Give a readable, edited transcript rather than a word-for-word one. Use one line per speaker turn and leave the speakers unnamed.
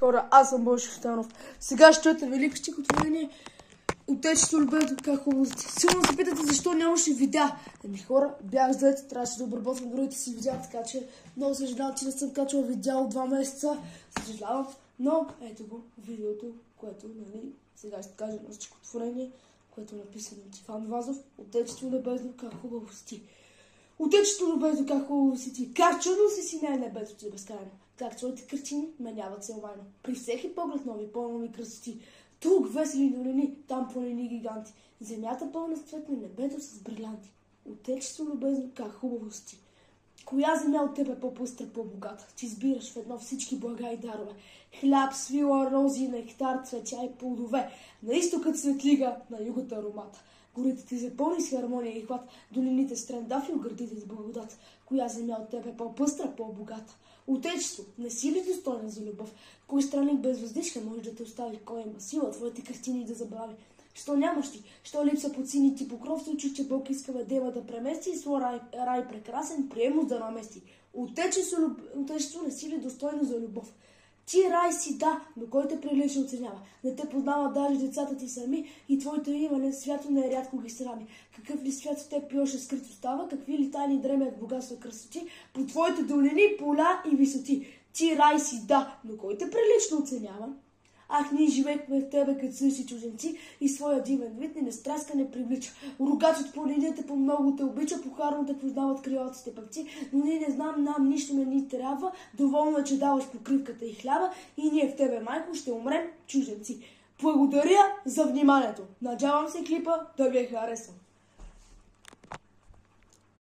Хора, аз съм Бойко Щанов. Сега ще чуете велико стихотворение Отечеството любето, как хубаво сте. Сигурно се питате защо нямаше видеа. Хора, бях зает, трябваше да обработвам другите си видеа, така че много съжалявам, че не съм качвал видеа от 2 месеца. Съжалявам, но ето го видеото, което, сега ще кажа едно стихотворение, което е написано от Иван Вазов. Отечеството любезно, как хубаво си. Отечеството любезно, как хубаво си ти. Как чудно си не е небето ти безкрайно. Как твоите картини меняват се омайно. При всеки поглед нови, по-нови красоти. Тук весели долини, там планини гиганти. Земята пълна с цветни, небето с брилянти. Отечество любезно, как хубаво си. Коя земя от тебе по-пъстра, по-богата? Ти избираш в едно всички блага и дарове. Хляб, свила, рози, нектар, цветя и плодове. На изтокът светлига, на югът аромат. Горите ти запълни с хармония и хват, долините с трендафи, гърдите с благодат. Коя земя от тебе по-пъстра, по-богата? Отечество, не си ли достойна за любов? Кой странник без въздишка може да те остави? Кой има сила твоите картини да забрави? Що нямаш ти? Що липса под сините покров? Случи, че Бог иска дева да премести и своя рай прекрасен приемност да намести. Отечество, не си ли достойно за любов? Ти рай си, да, но кой те прилично оценява? Не те познава даже децата ти сами и твоето имане свято нерядко ги срами. Какъв ли свят в теб още скрито става? Какви ли тайни дремят богатства красоти? По твоите долини, поля и висоти. Ти рай си, да, но кой те прилично оценява? Ах, ние живеехме в тебе като същи чужденци и своя дивен вид не страска не привлича. Ругач от планините по много те обича, похарно те познават крилатите пъпци, но ние не знам, нам нищо не ни трябва, доволно е, че даваш покривката и хляба и ние в тебе, майко, ще умрем чужденци. Благодаря за вниманието. Надявам се клипа да ви е харесал.